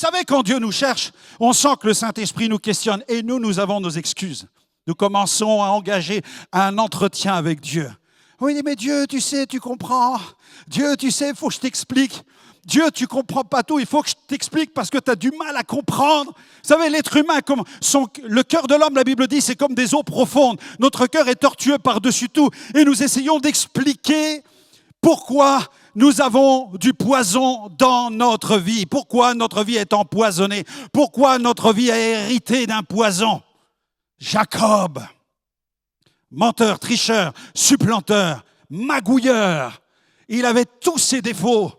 savez, quand Dieu nous cherche, on sent que le Saint-Esprit nous questionne et nous avons nos excuses. Nous commençons à engager un entretien avec Dieu. Oui, mais Dieu, tu sais, tu comprends. Dieu, tu sais, il faut que je t'explique. Dieu, tu ne comprends pas tout, il faut que je t'explique parce que tu as du mal à comprendre. Vous savez, l'être humain, le cœur de l'homme, la Bible dit, c'est comme des eaux profondes. Notre cœur est tortueux par-dessus tout et nous essayons d'expliquer pourquoi nous avons du poison dans notre vie. Pourquoi notre vie est empoisonnée. Pourquoi notre vie est héritée d'un poison. Jacob, menteur, tricheur, supplanteur, magouilleur, il avait tous ses défauts.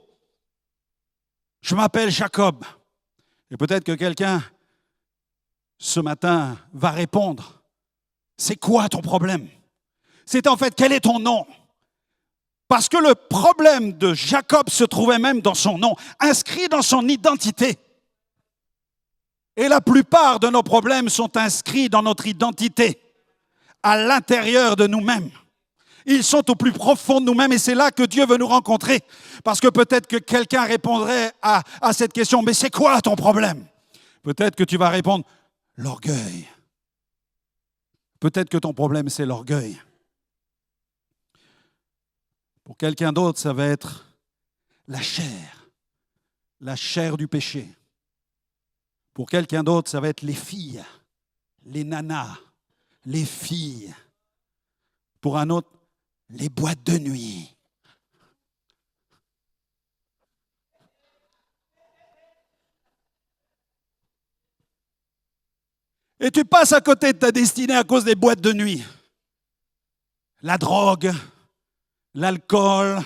Je m'appelle Jacob. Et peut-être que quelqu'un, ce matin, va répondre. C'est quoi ton problème? C'est en fait, quel est ton nom? Parce que le problème de Jacob se trouvait même dans son nom, inscrit dans son identité. Et la plupart de nos problèmes sont inscrits dans notre identité, à l'intérieur de nous-mêmes. Ils sont au plus profond de nous-mêmes et c'est là que Dieu veut nous rencontrer. Parce que peut-être que quelqu'un répondrait à cette question, mais c'est quoi ton problème? Peut-être que tu vas répondre, l'orgueil. Peut-être que ton problème, c'est l'orgueil. Pour quelqu'un d'autre, ça va être la chair du péché. Pour quelqu'un d'autre, ça va être les filles, les nanas, les filles. Pour un autre, les boîtes de nuit. Et tu passes à côté de ta destinée à cause des boîtes de nuit. La drogue, l'alcool,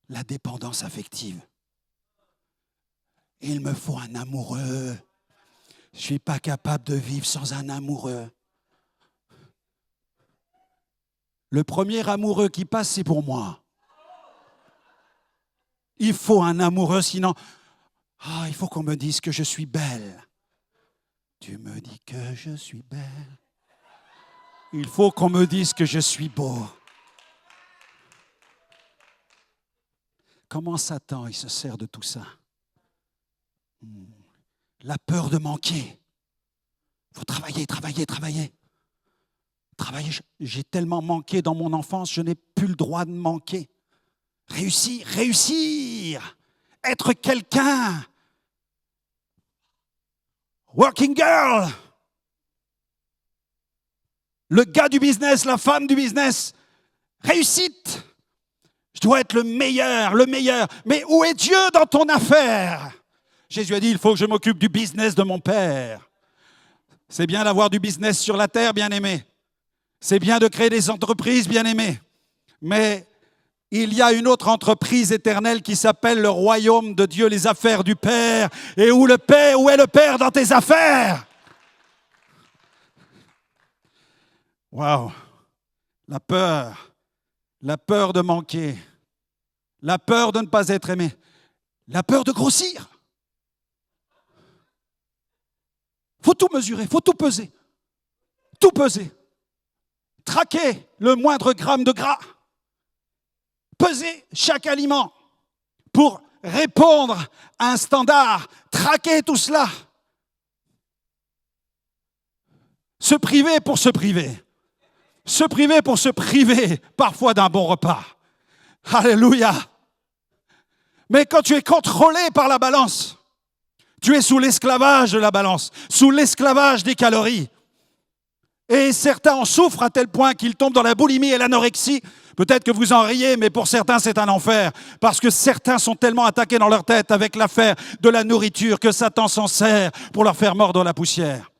la dépendance affective. Il me faut un amoureux. Je ne suis pas capable de vivre sans un amoureux. Le premier amoureux qui passe, c'est pour moi. Il faut un amoureux, sinon, il faut qu'on me dise que je suis belle. Tu me dis que je suis belle. Il faut qu'on me dise que je suis beau. Comment Satan, il se sert de tout ça? La peur de manquer. Il faut travailler. J'ai tellement manqué dans mon enfance, je n'ai plus le droit de manquer. Réussir. Être quelqu'un. Working girl. Le gars du business, la femme du business. Réussite. Je dois être le meilleur. Mais où est Dieu dans ton affaire? Jésus a dit, il faut que je m'occupe du business de mon Père. C'est bien d'avoir du business sur la terre, bien-aimé. C'est bien de créer des entreprises, bien-aimé. Mais il y a une autre entreprise éternelle qui s'appelle le royaume de Dieu, les affaires du Père. Et où est le Père dans tes affaires? Waouh! La peur de manquer, la peur de ne pas être aimé, la peur de grossir. Faut tout mesurer, faut tout peser. Tout peser. Traquer le moindre gramme de gras. Peser chaque aliment pour répondre à un standard. Traquer tout cela. Se priver pour se priver. Se priver pour se priver parfois d'un bon repas. Alléluia. Mais quand tu es contrôlé par la balance, tu es sous l'esclavage de la balance, sous l'esclavage des calories. Et certains en souffrent à tel point qu'ils tombent dans la boulimie et l'anorexie. Peut-être que vous en riez, mais pour certains, c'est un enfer. Parce que certains sont tellement attaqués dans leur tête avec l'affaire de la nourriture que Satan s'en sert pour leur faire mordre la poussière.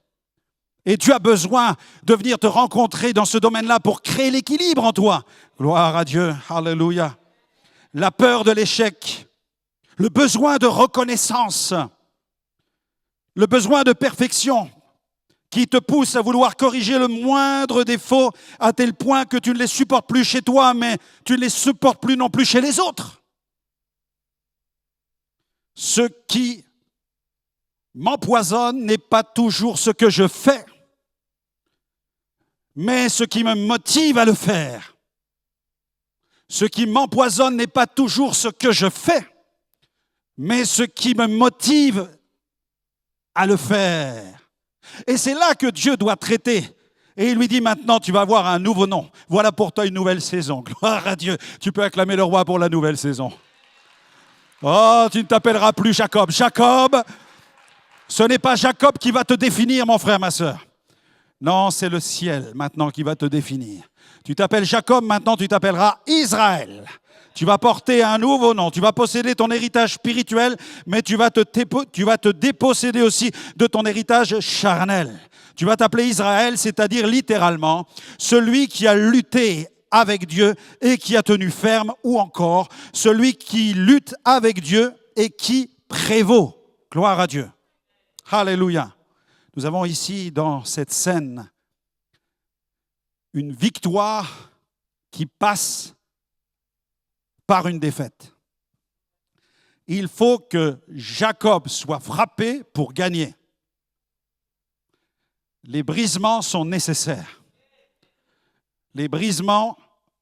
Et tu as besoin de venir te rencontrer dans ce domaine-là pour créer l'équilibre en toi. Gloire à Dieu. Alléluia. La peur de l'échec, le besoin de reconnaissance, le besoin de perfection qui te pousse à vouloir corriger le moindre défaut à tel point que tu ne les supportes plus chez toi, mais tu ne les supportes plus non plus chez les autres. Ce qui m'empoisonne n'est pas toujours ce que je fais, mais ce qui me motive à le faire. Ce qui m'empoisonne n'est pas toujours ce que je fais, mais ce qui me motive à le faire. Et c'est là que Dieu doit traiter. Et il lui dit maintenant, tu vas avoir un nouveau nom. Voilà pour toi une nouvelle saison. Gloire à Dieu. Tu peux acclamer le roi pour la nouvelle saison. Oh, tu ne t'appelleras plus Jacob. Jacob, ce n'est pas Jacob qui va te définir, mon frère, ma sœur. Non, c'est le ciel maintenant qui va te définir. Tu t'appelles Jacob, maintenant tu t'appelleras Israël. Tu vas porter un nouveau nom, tu vas posséder ton héritage spirituel, mais tu vas te déposséder aussi de ton héritage charnel. Tu vas t'appeler Israël, c'est-à-dire littéralement celui qui a lutté avec Dieu et qui a tenu ferme, ou encore celui qui lutte avec Dieu et qui prévaut. Gloire à Dieu. Alléluia. Nous avons ici dans cette scène une victoire qui passe par une défaite. Il faut que Jacob soit frappé pour gagner. Les brisements sont nécessaires. Les brisements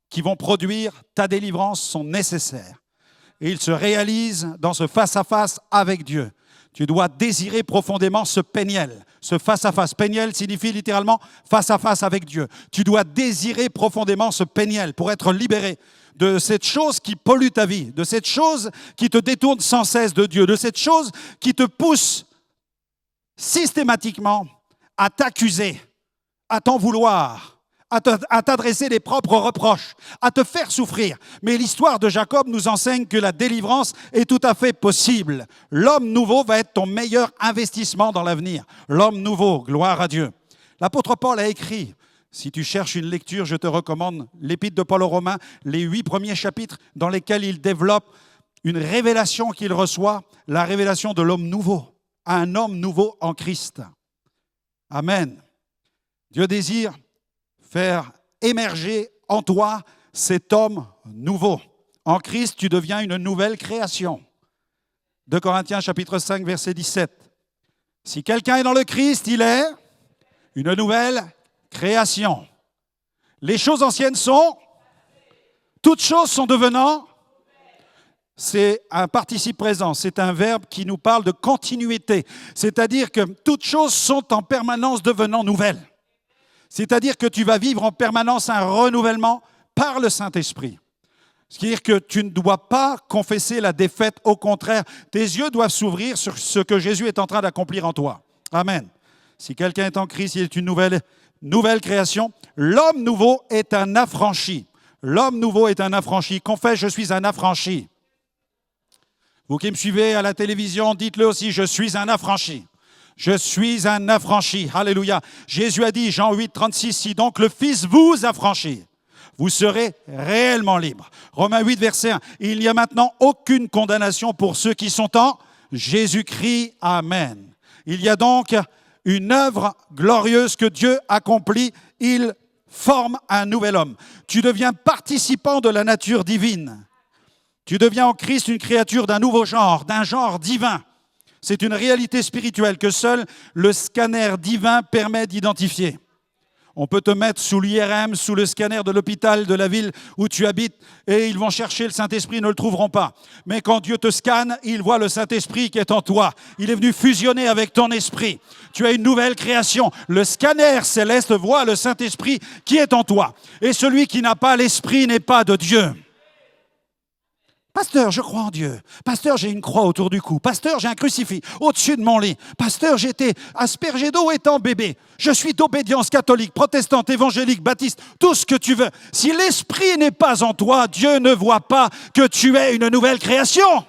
qui vont produire ta délivrance sont nécessaires. Et ils se réalisent dans ce face-à-face avec Dieu. Tu dois désirer profondément ce péniel. Ce face-à-face. Péniel signifie littéralement face-à-face avec Dieu. Tu dois désirer profondément ce péniel pour être libéré de cette chose qui pollue ta vie, de cette chose qui te détourne sans cesse de Dieu, de cette chose qui te pousse systématiquement à t'accuser, à t'en vouloir, à t'adresser les propres reproches, à te faire souffrir. Mais l'histoire de Jacob nous enseigne que la délivrance est tout à fait possible. L'homme nouveau va être ton meilleur investissement dans l'avenir. L'homme nouveau, gloire à Dieu. L'apôtre Paul a écrit, si tu cherches une lecture, je te recommande l'Épître de Paul aux Romains, les 8 premiers chapitres dans lesquels il développe une révélation qu'il reçoit, la révélation de l'homme nouveau, un homme nouveau en Christ. Amen. Dieu désire faire émerger en toi cet homme nouveau. En Christ, tu deviens une nouvelle création. 2 Corinthiens chapitre 5, verset 17. Si quelqu'un est dans le Christ, il est une nouvelle création. Les choses anciennes sont, toutes choses sont devenant. C'est un participe présent, c'est un verbe qui nous parle de continuité. C'est-à-dire que toutes choses sont en permanence devenant nouvelles. C'est-à-dire que tu vas vivre en permanence un renouvellement par le Saint-Esprit. C'est-à-dire que tu ne dois pas confesser la défaite, au contraire, tes yeux doivent s'ouvrir sur ce que Jésus est en train d'accomplir en toi. Amen. Si quelqu'un est en Christ, il est une nouvelle création. L'homme nouveau est un affranchi. L'homme nouveau est un affranchi. Confesse, je suis un affranchi. Vous qui me suivez à la télévision, dites-le aussi, je suis un affranchi. Je suis un affranchi. Alléluia. Jésus a dit, Jean 8, 36, si donc le Fils vous affranchit, vous serez réellement libres. Romains 8, verset 1, il n'y a maintenant aucune condamnation pour ceux qui sont en Jésus-Christ. Amen. Il y a donc une œuvre glorieuse que Dieu accomplit. Il forme un nouvel homme. Tu deviens participant de la nature divine. Tu deviens en Christ une créature d'un nouveau genre, d'un genre divin. C'est une réalité spirituelle que seul le scanner divin permet d'identifier. On peut te mettre sous l'IRM, sous le scanner de l'hôpital de la ville où tu habites, et ils vont chercher le Saint-Esprit, ils ne le trouveront pas. Mais quand Dieu te scanne, il voit le Saint-Esprit qui est en toi. Il est venu fusionner avec ton esprit. Tu as une nouvelle création. Le scanner céleste voit le Saint-Esprit qui est en toi. Et celui qui n'a pas l'Esprit n'est pas de Dieu. Pasteur, je crois en Dieu. Pasteur, j'ai une croix autour du cou. Pasteur, j'ai un crucifix au-dessus de mon lit. Pasteur, j'ai été aspergé d'eau étant bébé. Je suis d'obédience catholique, protestante, évangélique, baptiste, tout ce que tu veux. Si l'Esprit n'est pas en toi, Dieu ne voit pas que tu es une nouvelle création.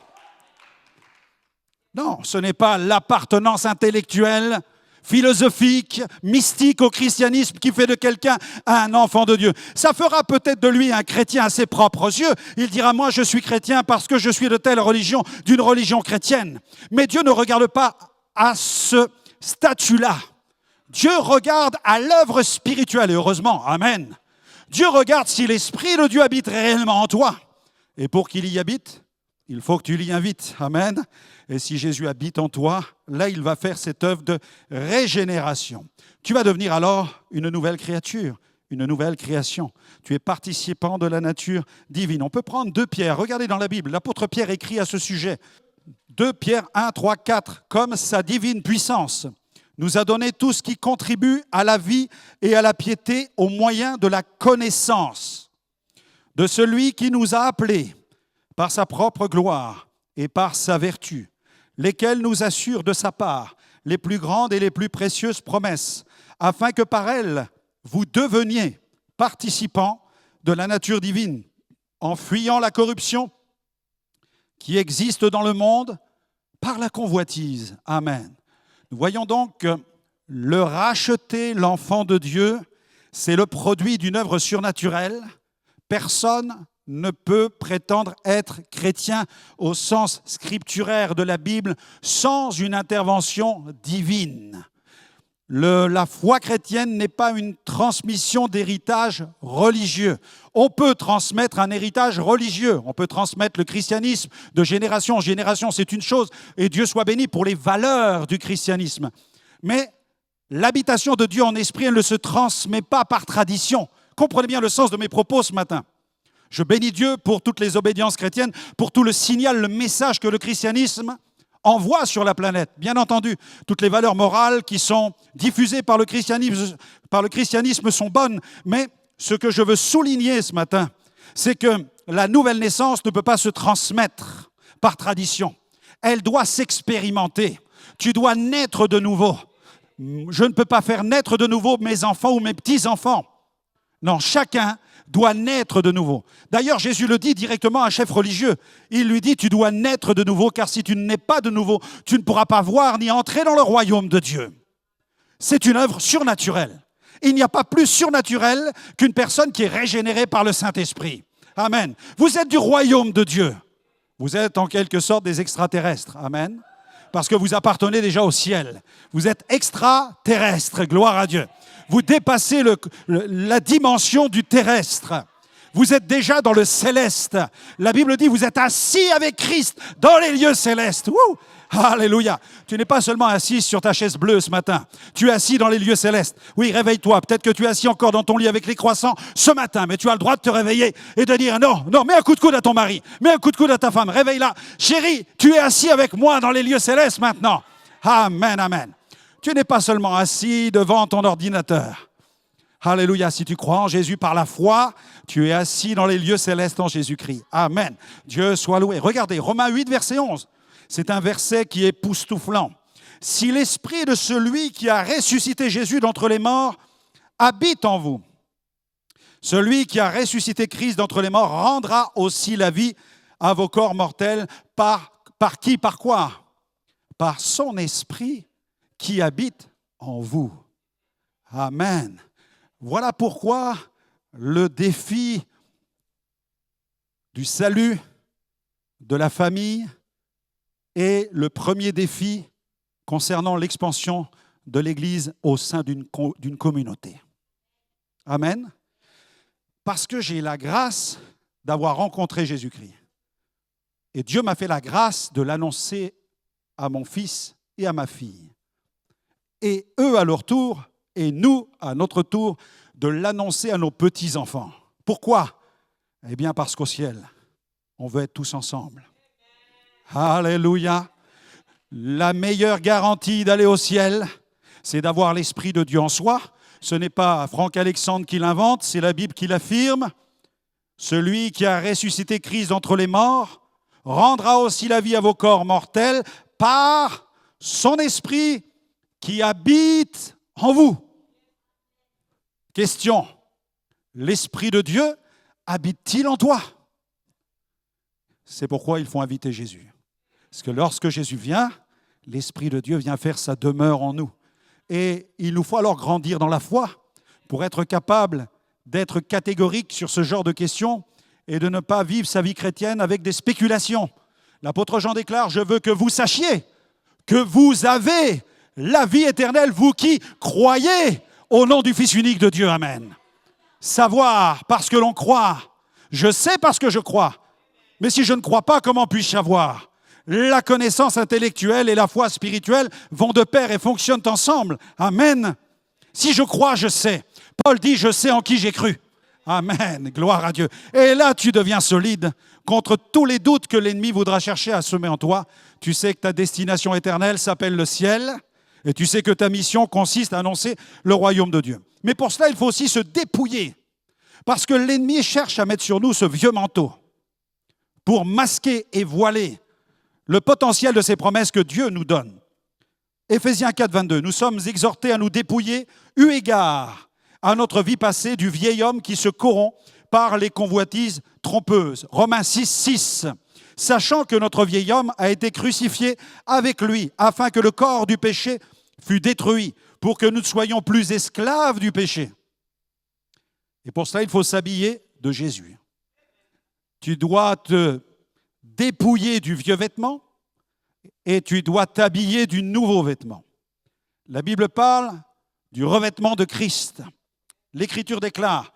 Non, ce n'est pas l'appartenance intellectuelle, philosophique, mystique au christianisme qui fait de quelqu'un un enfant de Dieu. Ça fera peut-être de lui un chrétien à ses propres yeux. Il dira, moi je suis chrétien parce que je suis de telle religion, d'une religion chrétienne. Mais Dieu ne regarde pas à ce statut-là. Dieu regarde à l'œuvre spirituelle, et heureusement, amen. Dieu regarde si l'Esprit de Dieu habite réellement en toi. Et pour qu'il y habite, il faut que tu l'y invites, amen. Et si Jésus habite en toi, là, il va faire cette œuvre de régénération. Tu vas devenir alors une nouvelle créature, une nouvelle création. Tu es participant de la nature divine. On peut prendre 2 Pierre. Regardez dans la Bible, l'apôtre Pierre écrit à ce sujet. 2 Pierre 1, 3, 4. Comme sa divine puissance nous a donné tout ce qui contribue à la vie et à la piété au moyen de la connaissance de celui qui nous a appelés par sa propre gloire et par sa vertu, lesquels nous assurent de sa part les plus grandes et les plus précieuses promesses, afin que par elles, vous deveniez participants de la nature divine, en fuyant la corruption qui existe dans le monde par la convoitise. Amen. Nous voyons donc que le racheter l'enfant de Dieu, c'est le produit d'une œuvre surnaturelle. Personne ne peut prétendre être chrétien au sens scripturaire de la Bible sans une intervention divine. La foi chrétienne n'est pas une transmission d'héritage religieux. On peut transmettre un héritage religieux, on peut transmettre le christianisme de génération en génération, c'est une chose, et Dieu soit béni pour les valeurs du christianisme. Mais l'habitation de Dieu en esprit, elle ne se transmet pas par tradition. Comprenez bien le sens de mes propos ce matin. Je bénis Dieu pour toutes les obédiences chrétiennes, pour tout le signal, le message que le christianisme envoie sur la planète. Bien entendu, toutes les valeurs morales qui sont diffusées par le christianisme sont bonnes, mais ce que je veux souligner ce matin, c'est que la nouvelle naissance ne peut pas se transmettre par tradition. Elle doit s'expérimenter. Tu dois naître de nouveau. Je ne peux pas faire naître de nouveau mes enfants ou mes petits-enfants. Non, chacun doit naître de nouveau. D'ailleurs, Jésus le dit directement à un chef religieux. Il lui dit, tu dois naître de nouveau, car si tu ne nais pas de nouveau, tu ne pourras pas voir ni entrer dans le royaume de Dieu. C'est une œuvre surnaturelle. Il n'y a pas plus surnaturel qu'une personne qui est régénérée par le Saint-Esprit. Amen. Vous êtes du royaume de Dieu. Vous êtes en quelque sorte des extraterrestres. Amen. Parce que vous appartenez déjà au ciel. Vous êtes extraterrestres, gloire à Dieu. Vous dépassez la dimension du terrestre. Vous êtes déjà dans le céleste. La Bible dit, vous êtes assis avec Christ dans les lieux célestes. Wouh! Alléluia. Tu n'es pas seulement assis sur ta chaise bleue ce matin. Tu es assis dans les lieux célestes. Oui, réveille-toi. Peut-être que tu es assis encore dans ton lit avec les croissants ce matin, mais tu as le droit de te réveiller et de dire non, mets un coup de coude à ton mari, mets un coup de coude à ta femme, réveille-la. Chérie, tu es assis avec moi dans les lieux célestes maintenant. Amen, amen. Tu n'es pas seulement assis devant ton ordinateur. Alléluia, si tu crois en Jésus par la foi, tu es assis dans les lieux célestes en Jésus-Christ. Amen. Dieu soit loué. Regardez, Romains 8, verset 11. C'est un verset qui est époustouflant. Si l'esprit de celui qui a ressuscité Jésus d'entre les morts habite en vous, celui qui a ressuscité Christ d'entre les morts rendra aussi la vie à vos corps mortels. Par qui, par quoi? Par son esprit qui habite en vous. Amen. Voilà pourquoi le défi du salut de la famille est le premier défi concernant l'expansion de l'Église au sein d'une communauté. Amen. Parce que j'ai la grâce d'avoir rencontré Jésus-Christ. Et Dieu m'a fait la grâce de l'annoncer à mon fils et à ma fille. Et eux à leur tour, et nous à notre tour, de l'annoncer à nos petits-enfants. Pourquoi? Eh bien parce qu'au ciel, on veut être tous ensemble. Alléluia. La meilleure garantie d'aller au ciel, c'est d'avoir l'Esprit de Dieu en soi. Ce n'est pas Franck Alexandre qui l'invente, c'est la Bible qui l'affirme. Celui qui a ressuscité Christ d'entre les morts rendra aussi la vie à vos corps mortels par son Esprit qui habite en vous. Question, l'Esprit de Dieu habite-t-il en toi? C'est pourquoi il faut inviter Jésus. Parce que lorsque Jésus vient, l'Esprit de Dieu vient faire sa demeure en nous. Et il nous faut alors grandir dans la foi pour être capable d'être catégorique sur ce genre de questions et de ne pas vivre sa vie chrétienne avec des spéculations. L'apôtre Jean déclare, je veux que vous sachiez que vous avez la vie éternelle, vous qui croyez au nom du Fils unique de Dieu. Amen. Savoir parce que l'on croit. Je sais parce que je crois. Mais si je ne crois pas, comment puis-je savoir? La connaissance intellectuelle et la foi spirituelle vont de pair et fonctionnent ensemble. Amen. Si je crois, je sais. Paul dit, je sais en qui j'ai cru. Amen, gloire à Dieu. Et là, tu deviens solide contre tous les doutes que l'ennemi voudra chercher à semer en toi. Tu sais que ta destination éternelle s'appelle le ciel et tu sais que ta mission consiste à annoncer le royaume de Dieu. Mais pour cela, il faut aussi se dépouiller parce que l'ennemi cherche à mettre sur nous ce vieux manteau pour masquer et voiler le potentiel de ces promesses que Dieu nous donne. Éphésiens 4, 22, nous sommes exhortés à nous dépouiller eu égard à notre vie passée du vieil homme qui se corrompt par les convoitises trompeuses. Romains 6, 6, sachant que notre vieil homme a été crucifié avec lui, afin que le corps du péché fût détruit, pour que nous ne soyons plus esclaves du péché. Et pour cela, il faut s'habiller de Jésus. Tu dois te dépouiller du vieux vêtement et tu dois t'habiller du nouveau vêtement. La Bible parle du revêtement de Christ. L'Écriture déclare,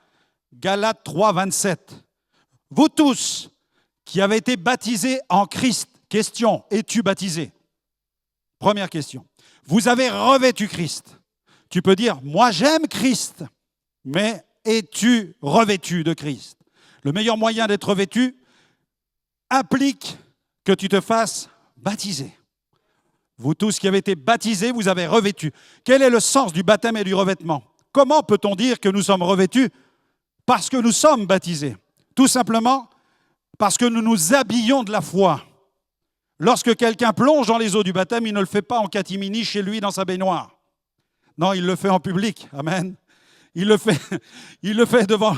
Galates 3, 27, « Vous tous qui avez été baptisés en Christ, question, es-tu baptisé ?» Première question. Vous avez revêtu Christ. Tu peux dire, moi j'aime Christ, mais es-tu revêtu de Christ? Le meilleur moyen d'être revêtu implique que tu te fasses baptiser. Vous tous qui avez été baptisés, vous avez revêtu. Quel est le sens du baptême et du revêtement? Comment peut-on dire que nous sommes revêtus? Parce que nous sommes baptisés. Tout simplement parce que nous nous habillons de la foi. Lorsque quelqu'un plonge dans les eaux du baptême, il ne le fait pas en catimini chez lui dans sa baignoire. Non, il le fait en public. Amen. Il le fait devant...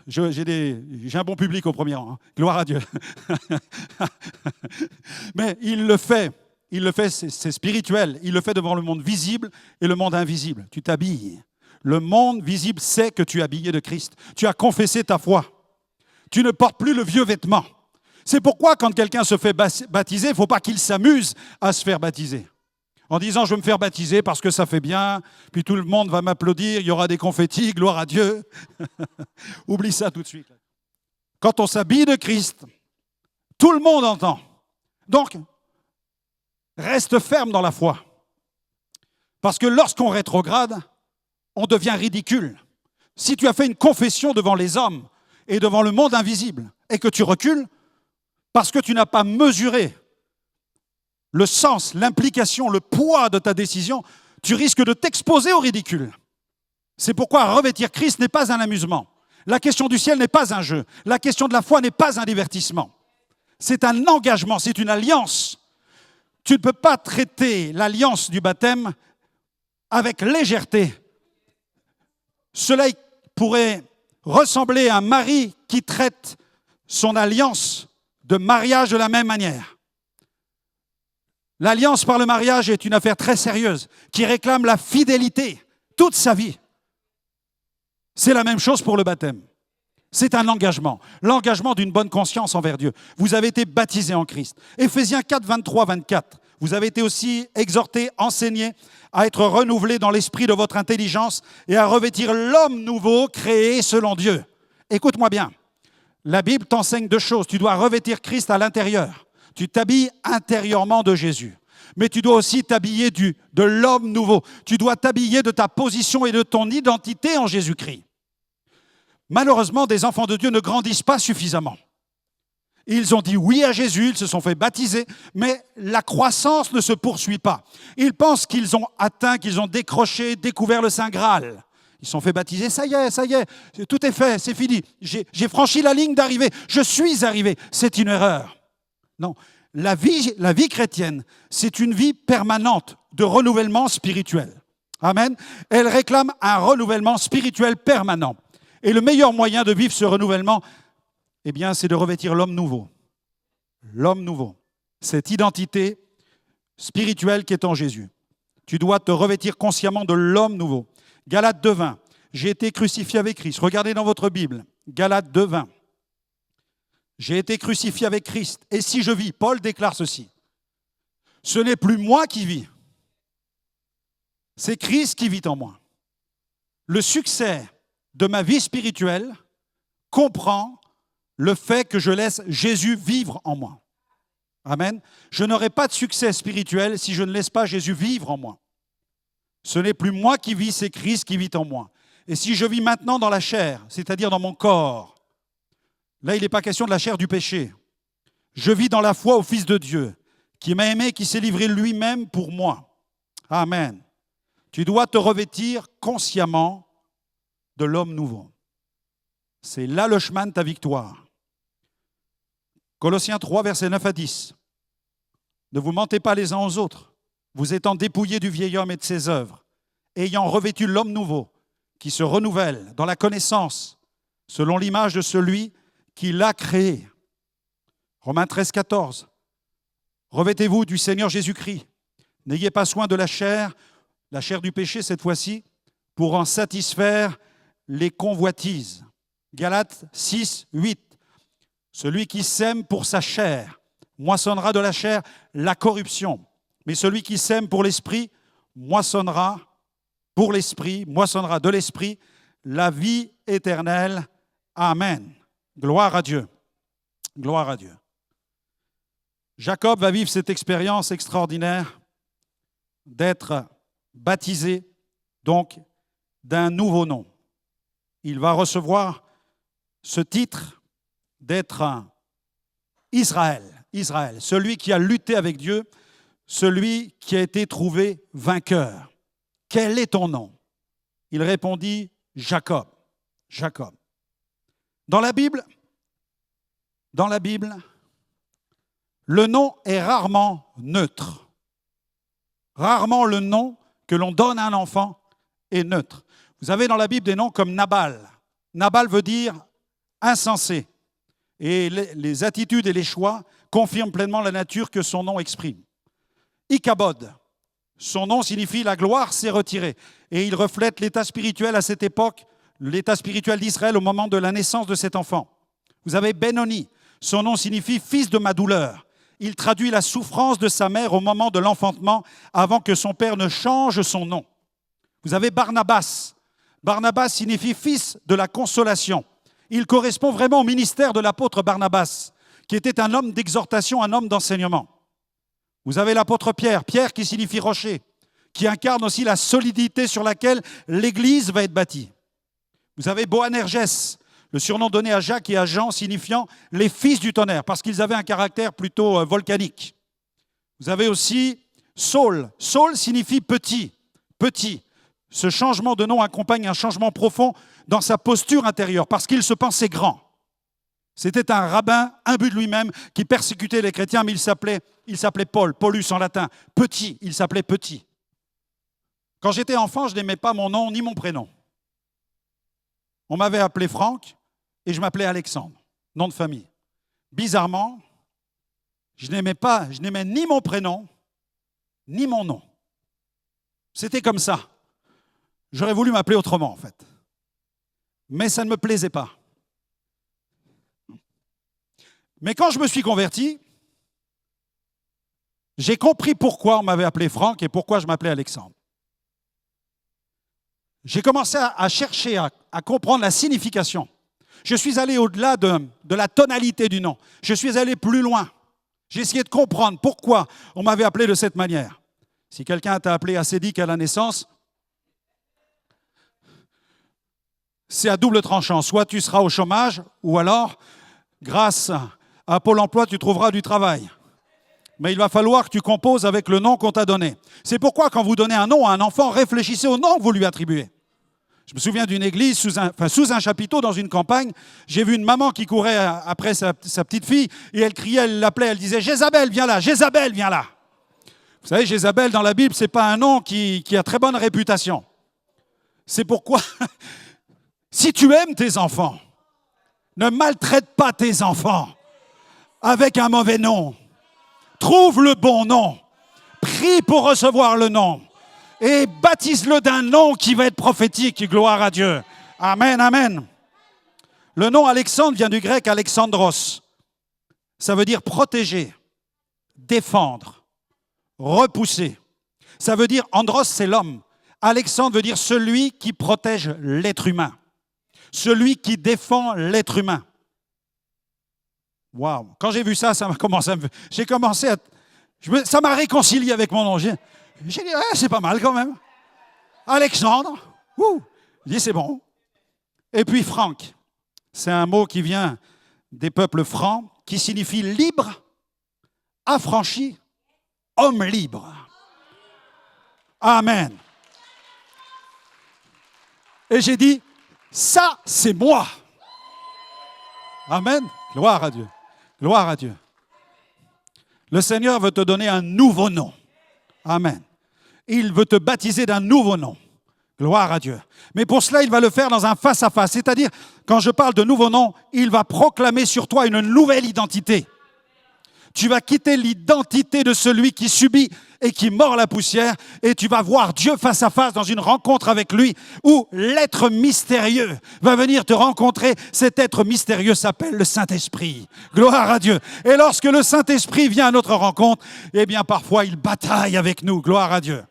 J'ai un bon public au premier rang. Hein. Gloire à Dieu. Mais il le fait, c'est spirituel. Il le fait devant le monde visible et le monde invisible. Tu t'habilles. Le monde visible sait que tu es habillé de Christ. Tu as confessé ta foi. Tu ne portes plus le vieux vêtement. C'est pourquoi quand quelqu'un se fait baptiser, il ne faut pas qu'il s'amuse à se faire baptiser. En disant, je vais me faire baptiser parce que ça fait bien, puis tout le monde va m'applaudir, il y aura des confettis, gloire à Dieu. Oublie ça tout de suite. Quand on s'habille de Christ, tout le monde entend. Donc, reste ferme dans la foi. Parce que lorsqu'on rétrograde, on devient ridicule. Si tu as fait une confession devant les hommes et devant le monde invisible et que tu recules, parce que tu n'as pas mesuré le sens, l'implication, le poids de ta décision, tu risques de t'exposer au ridicule. C'est pourquoi revêtir Christ n'est pas un amusement. La question du ciel n'est pas un jeu. La question de la foi n'est pas un divertissement. C'est un engagement, c'est une alliance. Tu ne peux pas traiter l'alliance du baptême avec légèreté. Cela pourrait ressembler à un mari qui traite son alliance de mariage de la même manière. L'alliance par le mariage est une affaire très sérieuse qui réclame la fidélité toute sa vie. C'est la même chose pour le baptême. C'est un engagement, l'engagement d'une bonne conscience envers Dieu. Vous avez été baptisés en Christ. Éphésiens 4, 23, 24. Vous avez été aussi exhortés, enseignés à être renouvelés dans l'esprit de votre intelligence et à revêtir l'homme nouveau créé selon Dieu. Écoute-moi bien. La Bible t'enseigne deux choses. Tu dois revêtir Christ à l'intérieur. Tu t'habilles intérieurement de Jésus. Mais tu dois aussi t'habiller de l'homme nouveau. Tu dois t'habiller de ta position et de ton identité en Jésus-Christ. Malheureusement, des enfants de Dieu ne grandissent pas suffisamment. Ils ont dit oui à Jésus, ils se sont fait baptiser, mais la croissance ne se poursuit pas. Ils pensent qu'ils ont atteint, qu'ils ont décroché, découvert le Saint Graal. Ils se sont fait baptiser, ça y est, tout est fait, c'est fini. J'ai franchi la ligne d'arrivée, je suis arrivé. C'est une erreur. Non, la vie chrétienne, c'est une vie permanente de renouvellement spirituel. Amen. Elle réclame un renouvellement spirituel permanent. Et le meilleur moyen de vivre ce renouvellement, eh bien, c'est de revêtir l'homme nouveau. L'homme nouveau. Cette identité spirituelle qui est en Jésus. Tu dois te revêtir consciemment de l'homme nouveau. Galates 2,20. J'ai été crucifié avec Christ. Regardez dans votre Bible. Galates 2,20. J'ai été crucifié avec Christ. Et si je vis, Paul déclare ceci. Ce n'est plus moi qui vis. C'est Christ qui vit en moi. Le succès de ma vie spirituelle comprend le fait que je laisse Jésus vivre en moi. Amen. Je n'aurai pas de succès spirituel si je ne laisse pas Jésus vivre en moi. Ce n'est plus moi qui vis, c'est Christ qui vit en moi. Et si je vis maintenant dans la chair, c'est-à-dire dans mon corps, là il n'est pas question de la chair du péché. Je vis dans la foi au Fils de Dieu, qui m'a aimé, qui s'est livré lui-même pour moi. Amen. Tu dois te revêtir consciemment de l'homme nouveau. C'est là le chemin de ta victoire. Colossiens 3, versets 9 à 10. Ne vous mentez pas les uns aux autres, vous étant dépouillés du vieil homme et de ses œuvres, ayant revêtu l'homme nouveau, qui se renouvelle dans la connaissance, selon l'image de celui qui l'a créé. Romains 13, 14. Revêtez-vous du Seigneur Jésus-Christ. N'ayez pas soin de la chair du péché cette fois-ci, pour en satisfaire les convoitises. Galates 6, 8. Celui qui sème pour sa chair moissonnera de la chair la corruption. Mais celui qui sème pour l'esprit moissonnera de l'esprit la vie éternelle. Amen. Gloire à Dieu. Gloire à Dieu. Jacob va vivre cette expérience extraordinaire d'être baptisé, donc d'un nouveau nom. Il va recevoir ce titre d'être Israël, celui qui a lutté avec Dieu, celui qui a été trouvé vainqueur. Quel est ton nom? Il répondit Jacob. Jacob. Dans la Bible, le nom est rarement neutre. Rarement le nom que l'on donne à un enfant est neutre. Vous avez dans la Bible des noms comme Nabal. Nabal veut dire insensé. Et les attitudes et les choix confirment pleinement la nature que son nom exprime. Ichabod, son nom signifie la gloire s'est retirée. Et il reflète l'état spirituel à cette époque, l'état spirituel d'Israël au moment de la naissance de cet enfant. Vous avez Benoni, son nom signifie fils de ma douleur. Il traduit la souffrance de sa mère au moment de l'enfantement avant que son père ne change son nom. Vous avez Barnabas. Barnabas signifie fils de la consolation. Il correspond vraiment au ministère de l'apôtre Barnabas, qui était un homme d'exhortation, un homme d'enseignement. Vous avez l'apôtre Pierre, Pierre qui signifie rocher, qui incarne aussi la solidité sur laquelle l'Église va être bâtie. Vous avez Boanerges, le surnom donné à Jacques et à Jean, signifiant les fils du tonnerre, parce qu'ils avaient un caractère plutôt volcanique. Vous avez aussi Saul. Saul signifie petit, petit. Ce changement de nom accompagne un changement profond dans sa posture intérieure, parce qu'il se pensait grand. C'était un rabbin imbu de lui-même qui persécutait les chrétiens, mais il s'appelait Paul, Paulus en latin. Petit, il s'appelait petit. Quand j'étais enfant, je n'aimais pas mon nom ni mon prénom. On m'avait appelé Franck et je m'appelais Alexandre, nom de famille. Bizarrement, je n'aimais ni mon prénom, ni mon nom. C'était comme ça. J'aurais voulu m'appeler autrement, en fait. Mais ça ne me plaisait pas. Mais quand je me suis converti, j'ai compris pourquoi on m'avait appelé Franck et pourquoi je m'appelais Alexandre. J'ai commencé à chercher, à comprendre la signification. Je suis allé au-delà de la tonalité du nom. Je suis allé plus loin. J'ai essayé de comprendre pourquoi on m'avait appelé de cette manière. Si quelqu'un t'a appelé acédique à la naissance, c'est à double tranchant. Soit tu seras au chômage, ou alors, grâce à Pôle emploi, tu trouveras du travail. Mais il va falloir que tu composes avec le nom qu'on t'a donné. C'est pourquoi, quand vous donnez un nom à un enfant, réfléchissez au nom que vous lui attribuez. Je me souviens d'une église, sous un chapiteau, dans une campagne, j'ai vu une maman qui courait après sa petite fille, et elle criait, elle l'appelait, elle disait « Jézabel, viens là, Jézabel, viens là ». Vous savez, Jézabel, dans la Bible, ce n'est pas un nom qui a très bonne réputation. C'est pourquoi, si tu aimes tes enfants, ne maltraite pas tes enfants avec un mauvais nom. Trouve le bon nom. Prie pour recevoir le nom. Et baptise-le d'un nom qui va être prophétique. Gloire à Dieu. Amen, amen. Le nom Alexandre vient du grec Alexandros. Ça veut dire protéger, défendre, repousser. Ça veut dire, andros, c'est l'homme. Alexandre veut dire celui qui protège l'être humain. Celui qui défend l'être humain. Waouh! Quand j'ai vu ça, ça m'a réconcilié avec mon nom. J'ai dit, ouais, c'est pas mal quand même. Alexandre, Il dit, c'est bon. Et puis franc, c'est un mot qui vient des peuples francs, qui signifie libre, affranchi, homme libre. Amen. Et j'ai dit, ça, c'est moi. Amen. Gloire à Dieu. Gloire à Dieu. Le Seigneur veut te donner un nouveau nom. Amen. Il veut te baptiser d'un nouveau nom. Gloire à Dieu. Mais pour cela, il va le faire dans un face-à-face. C'est-à-dire, quand je parle de nouveau nom, il va proclamer sur toi une nouvelle identité. Tu vas quitter l'identité de celui qui subit et qui mord la poussière et tu vas voir Dieu face à face dans une rencontre avec lui où l'être mystérieux va venir te rencontrer. Cet être mystérieux s'appelle le Saint-Esprit. Gloire à Dieu. Et lorsque le Saint-Esprit vient à notre rencontre, eh bien parfois il bataille avec nous. Gloire à Dieu.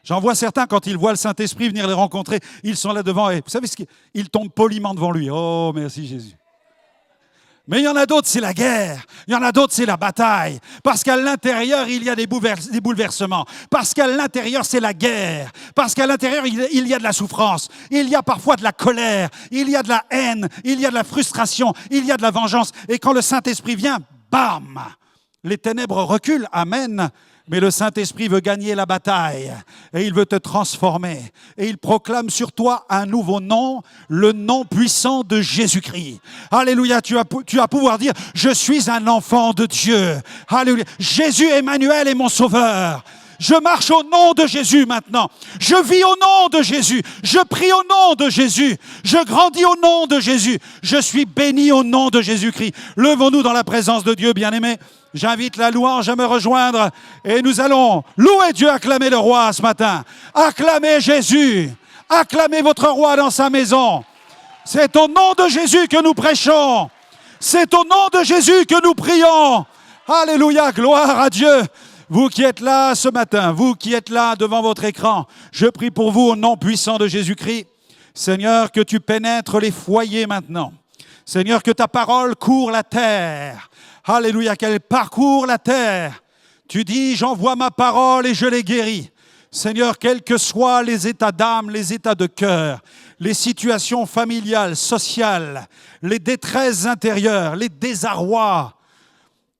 J'en vois certains, quand ils voient le Saint-Esprit venir les rencontrer, ils sont là devant et vous savez ce qu'ils tombent poliment devant lui. Oh, merci Jésus. Mais il y en a d'autres, c'est la guerre. Il y en a d'autres, c'est la bataille. Parce qu'à l'intérieur, il y a des bouleversements. Parce qu'à l'intérieur, c'est la guerre. Parce qu'à l'intérieur, il y a de la souffrance. Il y a parfois de la colère. Il y a de la haine. Il y a de la frustration. Il y a de la vengeance. Et quand le Saint-Esprit vient, bam! Les ténèbres reculent. Amen. Mais le Saint-Esprit veut gagner la bataille et il veut te transformer. Et il proclame sur toi un nouveau nom, le nom puissant de Jésus-Christ. Alléluia, tu vas pouvoir dire, je suis un enfant de Dieu. Alléluia, Jésus Emmanuel est mon sauveur. Je marche au nom de Jésus maintenant. Je vis au nom de Jésus. Je prie au nom de Jésus. Je grandis au nom de Jésus. Je suis béni au nom de Jésus-Christ. Levons-nous dans la présence de Dieu, bien-aimés. J'invite la louange à me rejoindre et nous allons louer Dieu, acclamer le roi ce matin. Acclamez Jésus. Acclamez votre roi dans sa maison. C'est au nom de Jésus que nous prêchons. C'est au nom de Jésus que nous prions. Alléluia, gloire à Dieu. Vous qui êtes là ce matin, vous qui êtes là devant votre écran, je prie pour vous au nom puissant de Jésus-Christ. Seigneur, que tu pénètres les foyers maintenant. Seigneur, que ta parole court la terre. Alléluia, qu'elle parcourt la terre. Tu dis, j'envoie ma parole et je les guéris. Seigneur, quels que soient les états d'âme, les états de cœur, les situations familiales, sociales, les détresses intérieures, les désarrois,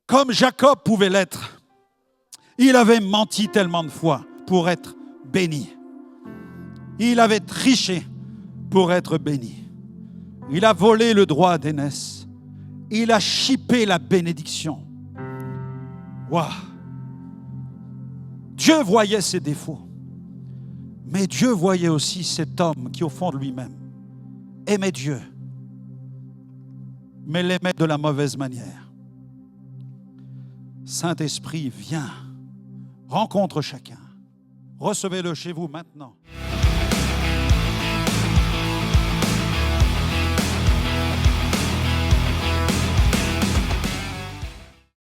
comme Jacob pouvait l'être, il avait menti tellement de fois pour être béni. Il avait triché pour être béni. Il a volé le droit d'aînesse. Il a chippé la bénédiction. Waouh! Dieu voyait ses défauts. Mais Dieu voyait aussi cet homme qui, au fond de lui-même, aimait Dieu, mais l'aimait de la mauvaise manière. Saint-Esprit, viens, rencontre chacun. Recevez-le chez vous maintenant.